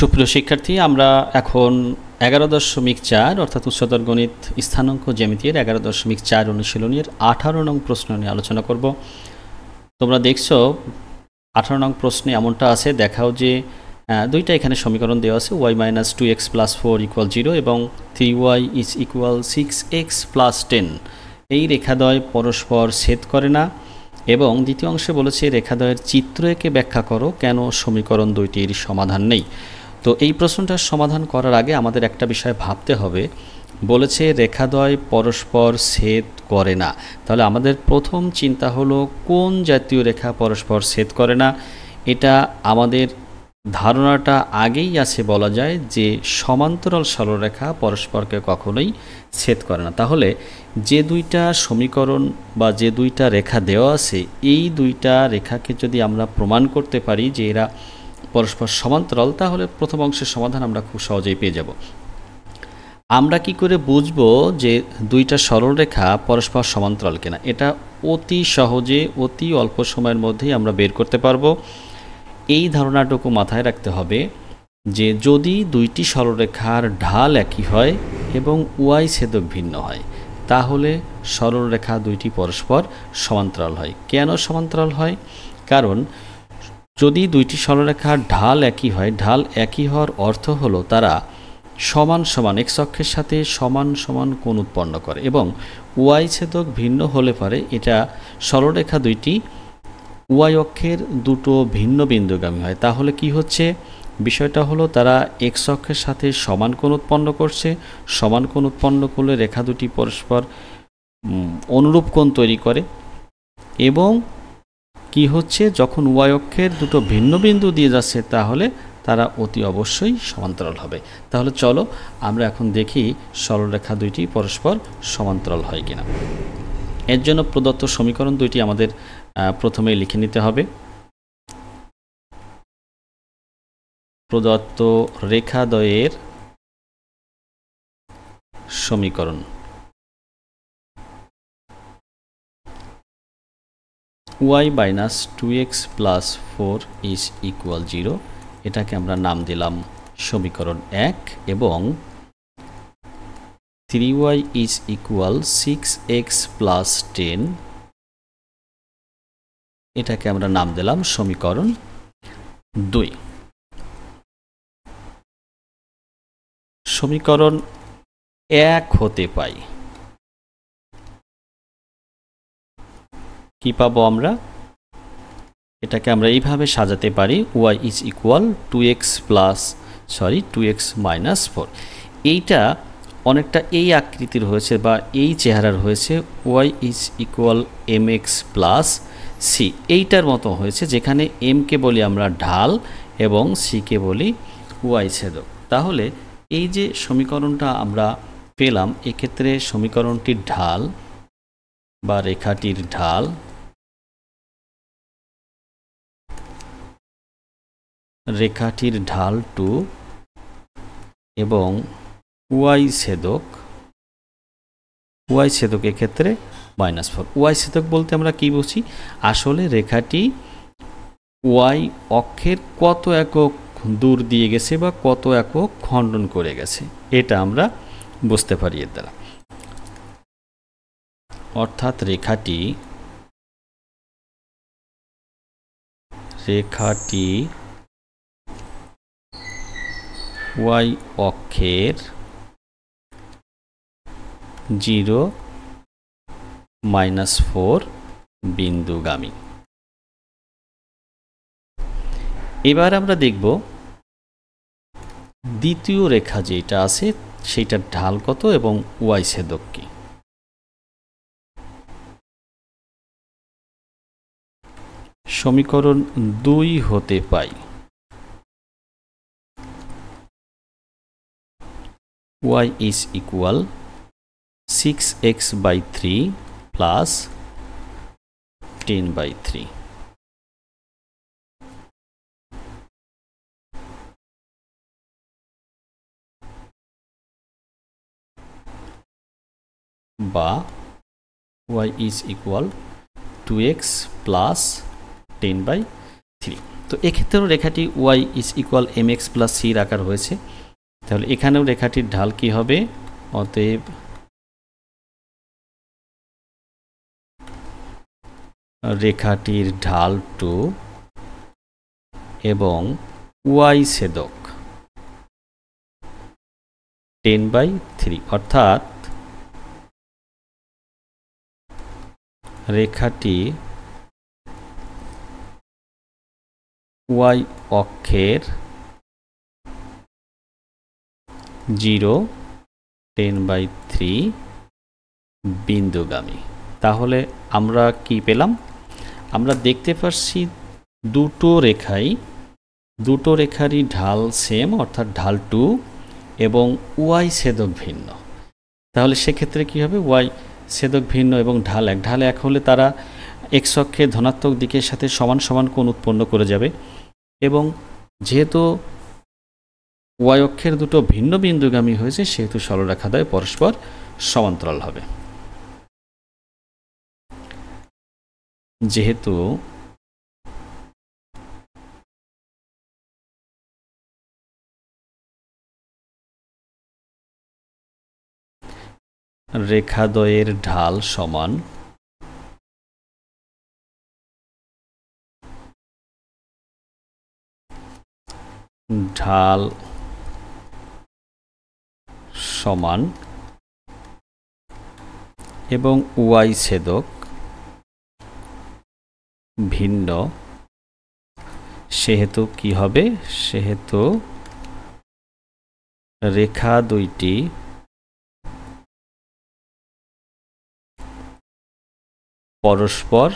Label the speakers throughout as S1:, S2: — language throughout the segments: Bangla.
S1: সুপ্রিয় শিক্ষার্থী, আমরা এখন 11.4 অর্থাৎ উচ্চতর গণিত স্থানাঙ্ক জ্যামিতির 11.4 অনুশীলনীর 18 নং প্রশ্ন নিয়ে আলোচনা করব। তোমরা দেখছো 18 নং প্রশ্নে এমনটা আছে, দেখাও যে দুইটা এখানে সমীকরণ দেওয়া আছে, y - 2x + 4 = 0 এবং 3y = 6x + 10। এই রেখাদ্বয় পরস্পর ছেদ করে না। এবং দ্বিতীয় অংশে বলেছে রেখাদ্বয়ের চিত্র এঁকে ব্যাখ্যা করো কেন সমীকরণ দুইটির সমাধান নেই। তো এই প্রশ্নটার সমাধান করার আগে আমাদের একটা বিষয় ভাবতে হবে। বলেছে রেখাদ্বয় পরস্পর ছেদ করে না, তাহলে আমাদের প্রথম চিন্তা হলো কোন জাতীয় রেখা পরস্পর ছেদ করে না। এটা আমাদের ধারণাটা আগেই আছে, বলা যায় যে সমান্তরাল সরলরেখা পরস্পরকে কখনোই ছেদ করে না। তাহলে যে দুইটা সমীকরণ বা যে দুইটা রেখা দেওয়া আছে, এই দুইটা রেখাকে যদি আমরা প্রমাণ করতে পারি যে এরা পরস্পর সমান্তরাল, তাহলে প্রথম অংশের সমাধান আমরা খুব সহজেই পেয়ে যাব। আমরা কি করে বুঝবো যে দুইটা সরলরেখা পরস্পর সমান্তরাল কিনা? এটা অতি সহজে অতি অল্প সময়ের মধ্যেই আমরা বের করতে পারবো। এই ধারণাটুকু মাথায় রাখতে হবে যে যদি দুইটি সরলরেখার ঢাল একই হয় এবং ওয়াই ছেদক ভিন্ন হয়, তাহলে সরলরেখা দুইটি পরস্পর সমান্তরাল হয়। কেন সমান্তরাল হয়? কারণ যদি দুইটি সরলরেখার ঢাল একই হয়, ঢাল একই হওয়ার অর্থ হলো তারা সমান সমান এক্স অক্ষের সাথে সমান সমান কোণ উৎপন্ন করে, এবং ওয়াই ছেদক ভিন্ন হলে পারে এটা সরলরেখা দুইটি ওয়াই অক্ষের দুটো ভিন্ন বিন্দুগামী হয়। তাহলে কি হচ্ছে? বিষয়টা হলো তারা এক্স অক্ষের সাথে সমান কোণ উৎপন্ন করছে। সমান কোণ উৎপন্ন করলে রেখা দুটি পরস্পর অনুরূপ কোণ তৈরি করে, এবং কি হচ্ছে, যখন ওয়াই অক্ষের দুটো ভিন্ন বিন্দু দিয়ে যাচ্ছে তাহলে তারা অতি অবশ্যই সমান্তরাল হবে। তাহলে চলো আমরা এখন দেখি সরলরেখা দুইটি পরস্পর সমান্তরাল হয় কিনা। এর জন্য প্রদত্ত সমীকরণ দুইটি আমাদের প্রথমে লিখে নিতে হবে। প্রদত্ত রেখাদ্বয়ের সমীকরণ y - 2x + 4 = 0, এটাকে আমরা নাম দিলাম সমীকরণ 1, এবং 3y = 6x + 10, এটাকে আমরা নাম দিলাম সমীকরণ 2। সমীকরণ 1 হতে পাই কি পাবো আমরা? এটাকে আমরা এইভাবে সাজাতে পারি, y = 2x - 4। এইটা অনেকটা এই আকৃতির হয়েছে বা এই চেহারার হয়েছে, y = mx + c, এইটার মতো হয়েছে, যেখানে m কে বলি আমরা ঢাল এবং c কে বলি ওয়াই ছেদক। তাহলে এই যে সমীকরণটা আমরা পেলাম, এক্ষেত্রে সমীকরণটির ঢাল বা রেখাটির ঢাল ঢাল 2 এবং ওয়াই ছেদক এক্ষেত্রে -4। ওয়াই ছেদক বলতে আমরা কি বুঝি? আসলে রেখাটি ওয়াই অক্ষের কত একক দূর দিয়ে গেছে বা কত একক খণ্ডন করে গেছে, এটা আমরা বুঝতে পারি এর দ্বারা। অর্থাৎ রেখাটি ওয়াই অক্ষের 0 - 4 বিন্দুগামী। এবার আমরা দেখব দ্বিতীয় রেখা যেটা আছে সেইটার ঢাল কত এবং ওয়াই ছেদক কি। সমীকরণ 2 হতে পাই y = 6x/3 + 10/3, বা y = 2x + 10/3। তো এক্ষেত্রেও রেখাটি y is equal m x plus সির আকার হয়েছে, তাহলে এখানেও রেখাটির ঢাল কি হবে? অতএব রেখাটির ঢাল 2 এবং ওয়াই ছেদক 10/3, অর্থাৎ রেখাটি ওয়াই অক্ষের 0 10/3 বিন্দুগামী। তাহলে আমরা কি পেলাম? আমরা দেখতে পাচ্ছি দুটো রেখারই ঢাল সেম, অর্থাৎ ঢাল 2 এবং ওয়াই ছেদক ভিন্ন। তাহলে সেক্ষেত্রে কি হবে? ওয়াই ছেদক ভিন্ন এবং ঢাল এক হলে তারা এক্স অক্ষে ধনাত্মক দিকের সাথে সমান সমান কোণ উৎপন্ন করে যাবে, এবং যেহেতু ওয়াই অক্ষের দুটো ভিন্ন বিন্দুগামী হয়েছে সেহেতু সরলরেখাদ্বয় পরস্পর সমান্তরাল হবে। যেহেতু রেখাদ্বয়ের ঢাল সমান, ঢাল সমান এবং ওয়াই ছেদক ভিন্ন, সেহেতু কি হবে? সেহেতু রেখা দুইটি পরস্পর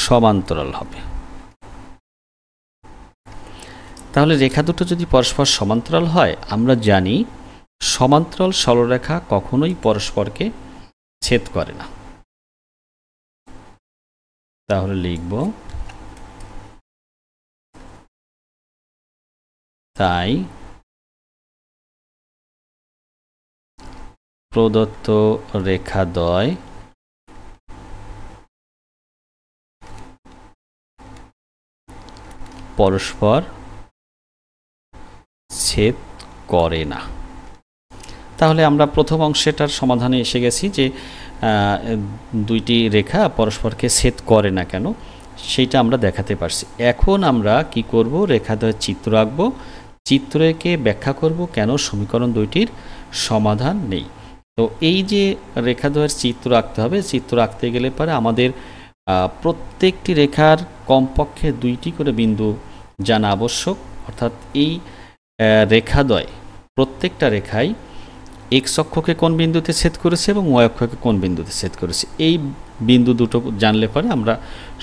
S1: সমান্তরাল হবে। তাহলে রেখা দুটো যদি পরস্পর সমান্তরাল হয়, আমরা জানি সমান্তরাল সরলরেখা কখনোই পরস্পরকে ছেদ করে না। তাহলে লিখব, তাই প্রদত্ত রেখাদ্বয় পরস্পর ছেদ করে না। তাহলে আমরা প্রথম অংশটার সমাধানে এসে গেছি যে দুইটি রেখা পরস্পরকে ছেদ করে না কেন সেইটা আমরা দেখাতে পারছি। এখন আমরা কি করব? রেখাদ্বয়ের চিত্র আঁকব, চিত্র এঁকে ব্যাখ্যা করব কেন সমীকরণ দুইটির সমাধান নেই। তো এই যে রেখাদ্বয়ের চিত্র আঁকতে হবে, চিত্র আঁকতে গেলে পরে আমাদের প্রত্যেকটি রেখার কমপক্ষে 2টি করে বিন্দু জানা আবশ্যক। অর্থাৎ এই রেখাদ্বয় প্রত্যেকটা রেখায় এক্স অক্ষকে কোন বিন্দুতে ছেদ করেছে এবং ওয়াই অক্ষকে কোন বিন্দুতে ছেদ করেছে, এই বিন্দু দুটো জানলে পরে আমরা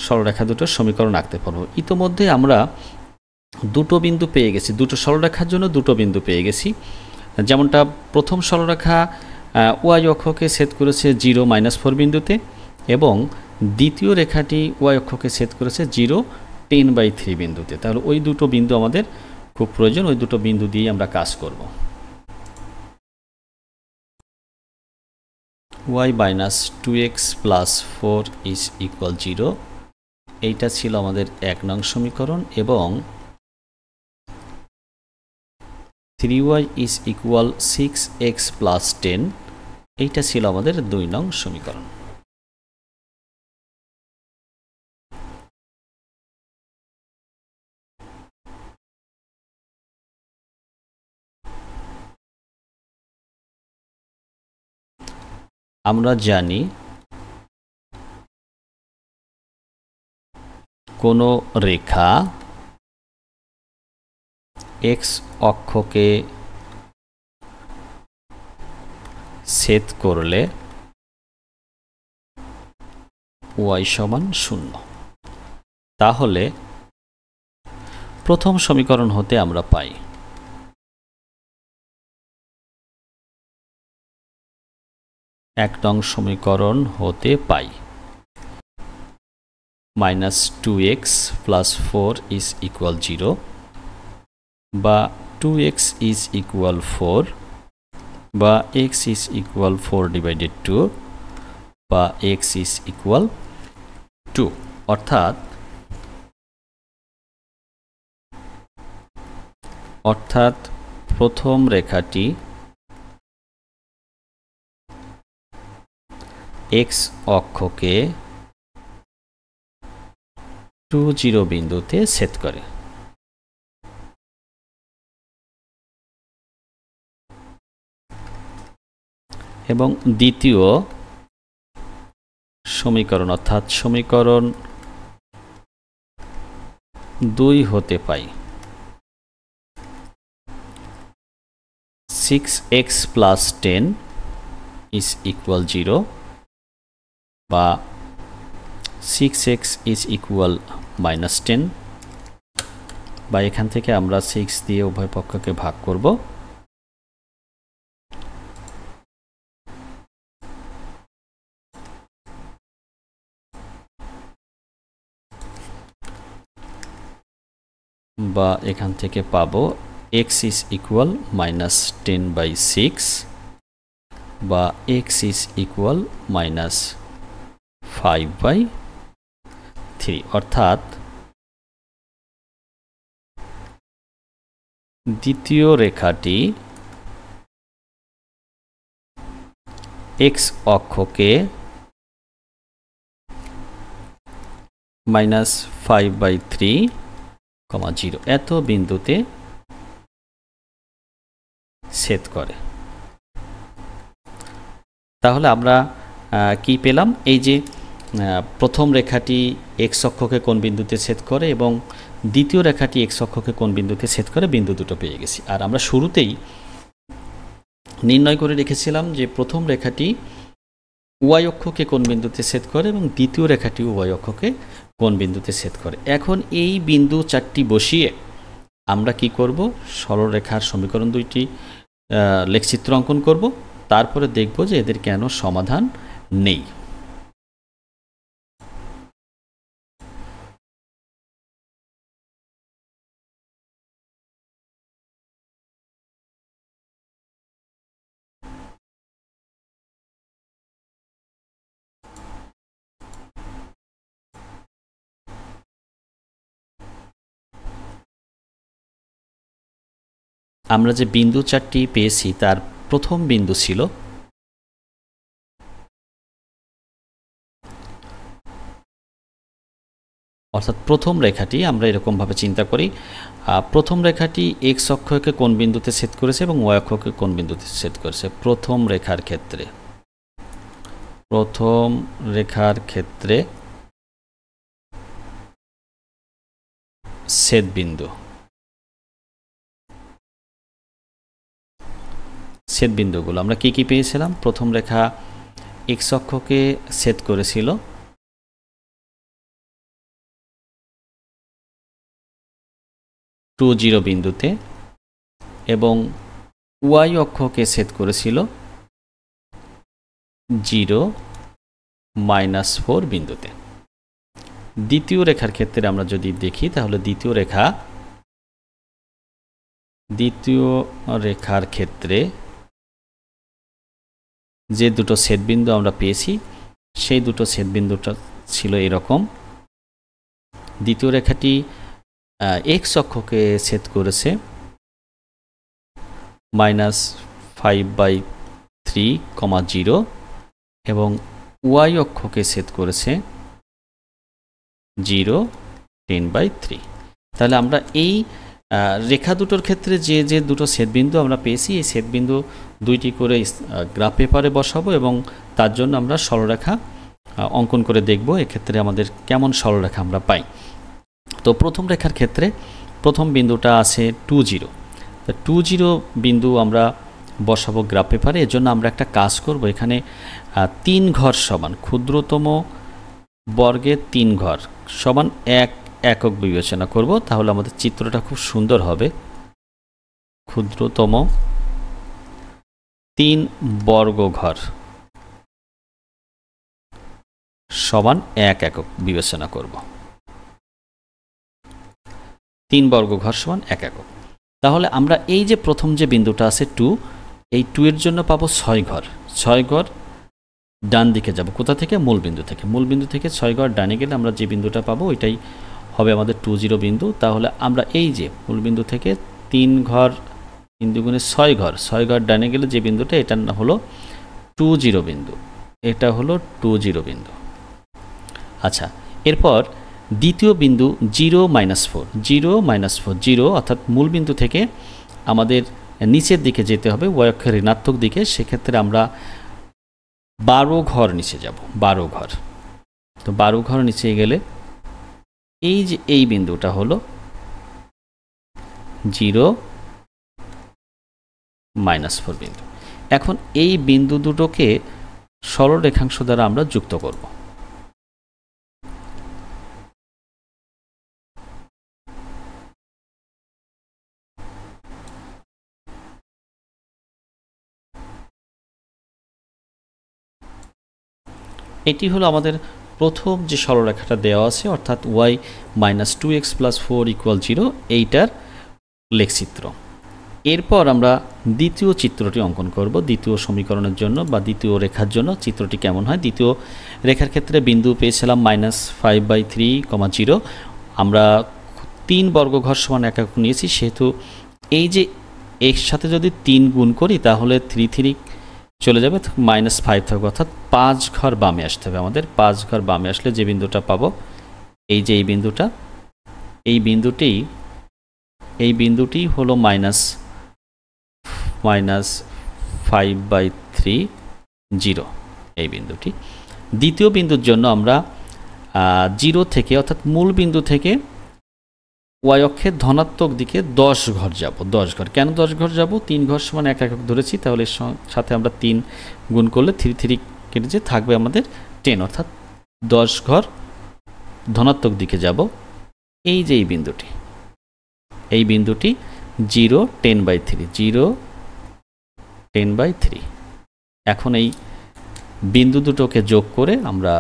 S1: সরলরেখা দুটোর সমীকরণ আঁকতে পারবো। ইতোমধ্যে আমরা দুটো বিন্দু পেয়ে গেছি, দুটো সরলরেখার জন্য দুটো বিন্দু পেয়ে গেছি। যেমনটা প্রথম সরলরেখা ওয়াই অক্ষকে ছেদ করেছে 0-4 বিন্দুতে, এবং দ্বিতীয় রেখাটি ওয়াই অক্ষকে ছেদ করেছে 0-10/3 বিন্দুতে। তাহলে ওই দুটো বিন্দু আমাদের খুব প্রয়োজন, ওই দুটো বিন্দু দিয়েই আমরা কাজ করব। y - 2x + 4 = 0, এইটা ছিল আমাদের 1 নং সমীকরণ, এবং 3y = 6x + 10, এইটা ছিল আমাদের 2 নং সমীকরণ। আমরা জানি কোনো রেখা এক্স অক্ষকে ছেদ করলে y = 0। তাহলে প্রথম সমীকরণ হতে আমরা পাই এক নং সমীকরণ হতে পাই -2x + 4 = 0, বা 2x = 4, বা x = 4/2, বা x = 2। অর্থাৎ প্রথম রেখাটি এক্স অক্ষকে 2, 0 বিন্দুতে ছেদ করে। এবং দ্বিতীয় সমীকরণ অর্থাৎ সমীকরণ 2 হতে পাই 6x + 10 = 0 বা 6x = -10 বা এখান থেকে আমরা 6 দিয়ে উভয় পক্ষকে ভাগ করব। বা এখান থেকে পাবো x = -10/6 বা x = -5/3 অর্থাৎ দ্বিতীয় রেখাটি x অক্ষকে -5/3, 0 এত বিন্দুতে ছেদ করে। তাহলে আমরা কি পেলাম? এই যে প্রথম রেখাটি x অক্ষকে কোন বিন্দুতে ছেদ করে এবং দ্বিতীয় রেখাটি x অক্ষকে কোন বিন্দুতে ছেদ করে, বিন্দু দুটো পেয়ে গেছি। আর আমরা শুরুতেই নির্ণয় করে রেখেছিলাম যে প্রথম রেখাটি y অক্ষকে কোন বিন্দুতে ছেদ করে এবং দ্বিতীয় রেখাটি y অক্ষকে কোন বিন্দুতে ছেদ করে। এখন এই বিন্দু চারটি বসিয়ে আমরা কি করব? সরলরেখার সমীকরণ দুইটি লেখচিত্র অঙ্কন করব, তারপরে দেখব যে এদের কেন সমাধান নেই। আমরা যে বিন্দু চারটি পেয়েছি তার প্রথম বিন্দু ছিল অর্থাৎ প্রথম রেখাটি আমরা এরকমভাবে চিন্তা করি, প্রথম রেখাটি x অক্ষকে কোন বিন্দুতে ছেদ করেছে এবং y অক্ষকে কোন বিন্দুতে ছেদ করেছে। প্রথম রেখার ক্ষেত্রে ছেদবিন্দুগুলো আমরা কি পেয়েছিলাম? প্রথম রেখা x অক্ষকে ছেদ করেছিল টু 0 বিন্দুতে এবং y অক্ষকে ছেদ করেছিল 0, -4 বিন্দুতে। দ্বিতীয় রেখার ক্ষেত্রে আমরা যদি দেখি তাহলে দ্বিতীয় রেখার ক্ষেত্রে যে দুটো ছেদবিন্দু আমরা পেয়েছি সেই দুটো ছেদবিন্দুটা ছিল এরকম। দ্বিতীয় রেখাটি x অক্ষকে ছেদ করেছে -5/3, 0 এবং y অক্ষকে ছেদ করেছে 0, 10/3। তাহলে আমরা এই রেখা দুটোর ক্ষেত্রে যে দুটো ছেদবিন্দু আমরা পেয়েছি এই ছেদবিন্দু দুইটি করে গ্রাফ পেপারে বসাবো এবং তার জন্য আমরা সরলরেখা অঙ্কন করে দেখব এক্ষেত্রে আমাদের কেমন সরলরেখা আমরা পাই। তো প্রথম রেখার ক্ষেত্রে প্রথম বিন্দুটা আছে 2, 0। তো 2, 0 বিন্দু আমরা বসাবো গ্রাফ পেপারে। এর জন্য আমরা একটা কাজ করব, এখানে 3 ঘর সমান ক্ষুদ্রতম বর্গের 3 ঘর সমান 1 একক বিবেচনা করব, তাহলে আমাদের চিত্রটা খুব সুন্দর হবে। ক্ষুদ্রতম 3 বর্গঘর সমান 1 একক বিবেচনা করব। 3 বর্গঘর সমান 1 একক। তাহলে আমরা এই যে প্রথম যে বিন্দুটা আছে 2, এই 2 এর জন্য পাবো 6 ঘর। ডান দিকে যাব। কোথা থেকে? মূলবিন্দু থেকে। মূলবিন্দু থেকে 6 ঘর ডানে গেলে আমরা যে বিন্দুটা পাবো ওইটাই হবে আমাদের 20 বিন্দু। তাহলে আমরা এই যে মূলবিন্দু থেকে 3 ঘর, 3 দুগুণে 6 ঘর, 6 ঘর ডানে গেলে যে বিন্দুটা, এটার নাম হলো 20 বিন্দু। এটা হলো 20 বিন্দু। আচ্ছা, এরপর দ্বিতীয় বিন্দু 0 - 4, 0 - 4, 0 অর্থাৎ মূলবিন্দু থেকে আমাদের নিচের দিকে যেতে হবে, y অক্ষের ঋণাত্মক দিকে। সেক্ষেত্রে আমরা 12 ঘর নিচে যাব, 12 ঘর। তো 12 ঘর নিচে গেলে এই যে এই বিন্দুটা হলো 0 - 4 বিন্দু। এখন এই বিন্দু দুটোকে সরল রেখাংশ দ্বারা আমরা যুক্ত করব। এটি হলো আমাদের প্রথম যে সরলরেখাটা দেওয়া আছে, অর্থাৎ y - 2x + 4 = 0, এইটার লেখচিত্র। এরপর আমরা দ্বিতীয় চিত্রটি অঙ্কন করব দ্বিতীয় সমীকরণের জন্য বা দ্বিতীয় রেখার জন্য। চিত্রটি কেমন হয়? দ্বিতীয় রেখার ক্ষেত্রে বিন্দু পেয়েছিলাম -5/3, 0। আমরা 3 বর্গঘর সমান একক নিয়েছি, সেহেতু এই যে এর সাথে যদি 3 গুণ করি তাহলে 3 চলে যাবে, -5 থাকবে, অর্থাৎ 5 ঘর বামে আসতে হবে আমাদের। 5 ঘর বামে আসলে যে বিন্দুটা পাবো, এই যে এই বিন্দুটা, এই বিন্দুটি হলো -5/3, 0, এই বিন্দুটি। দ্বিতীয় বিন্দুর জন্য আমরা 0 থেকে, অর্থাৎ মূল বিন্দু থেকে y অক্ষের ধনাত্মক দিকে 10 ঘর যাব। 10 ঘর। কেন 10 ঘর যাব? 3 ঘর সমান এক একক ধরেছি, তাহলে সাথে আমরা 3 গুণ করলে 3 কেটে যে থাকবে আমাদের 10, অর্থাৎ 10 ঘর ধনাত্মক দিকে যাব। এই যে এই বিন্দুটি 0, 10/3, 0, 10/3। এখন এই বিন্দু দুটোকে যোগ করে আমরা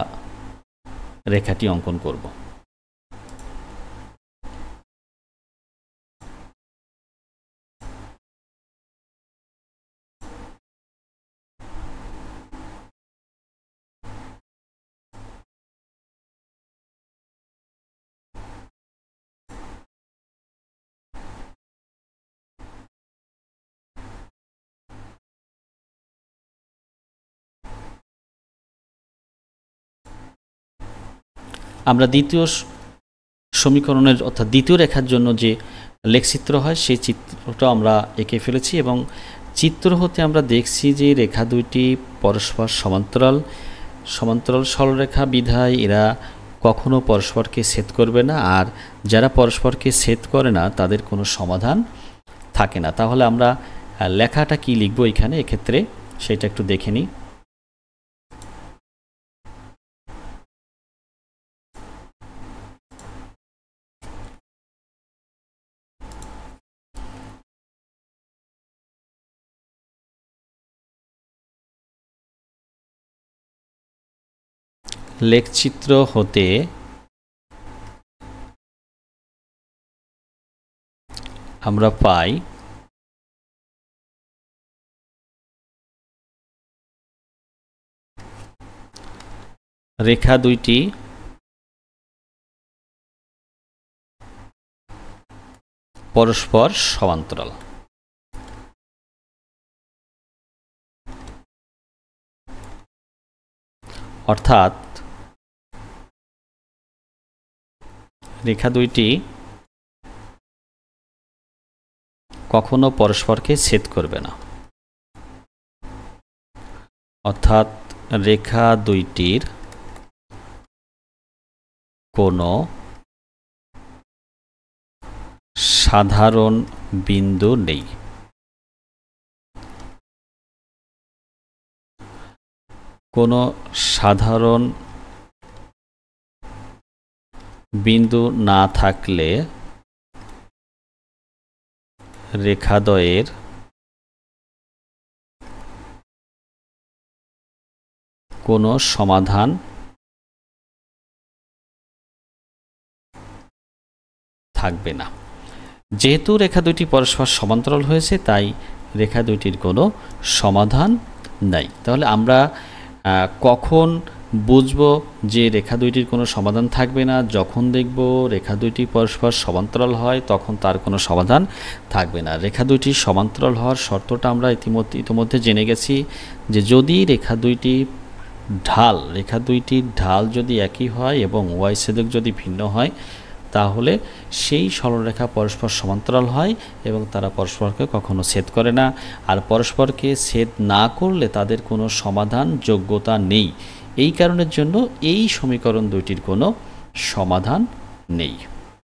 S1: রেখাটি অঙ্কন করব। আমরা দ্বিতীয় সমীকরণের, অর্থাৎ দ্বিতীয় রেখার জন্য যে লেখচিত্র হয় সেই চিত্রটা আমরা এঁকে ফেলেছি, এবং চিত্র হতে আমরা দেখছি যে রেখা দুইটি পরস্পর সমান্তরাল সরলরেখা বিধায় এরা কখনো পরস্পরকে ছেদ করবে না, আর যারা পরস্পরকে ছেদ করে না তাদের কোনো সমাধান থাকে না। তাহলে আমরা লেখাটা কি লিখব এখানে, এক্ষেত্রে সেটা একটু দেখে নিই। লেখচিত্র হতে আমরা পাই রেখা দুইটি পরস্পর সমান্তরাল। অর্থাৎ রেখা দুইটি কখনো পরস্পরকে ছেদ করবে না। অর্থাৎ রেখা দুইটির কোনো সাধারণ বিন্দু নেই। কোনো সাধারণ বিন্দু না থাকলে রেখাদ্বয়ের কোনো সমাধান থাকবে না। যেহেতু রেখা দুইটি পরস্পর সমান্তরাল হয়েছে, তাই রেখা দুইটির কোনো সমাধান নাই। তাহলে আমরা কখন বুঝবো যে রেখা দুইটির কোনো সমাধান থাকবে না? যখন দেখব রেখা দুইটি পরস্পর সমান্তরাল হয় তখন তার কোনো সমাধান থাকবে না। রেখা দুইটি সমান্তরাল হওয়ার শর্তটা আমরা ইতিমধ্যে জেনে গেছি যে যদি রেখা দুইটির ঢাল যদি একই হয় এবং ওয়াই ছেদক যদি ভিন্ন হয় তাহলে সেই সরলরেখা পরস্পর সমান্তরাল হয় এবং তারা পরস্পরকে কখনো ছেদ করে না। আর পরস্পরকে ছেদ না করলে তাদের কোনো সমাধান যোগ্যতা নেই। এই কারণের জন্য এই সমীকরণ দুইটির কোনো সমাধান নেই।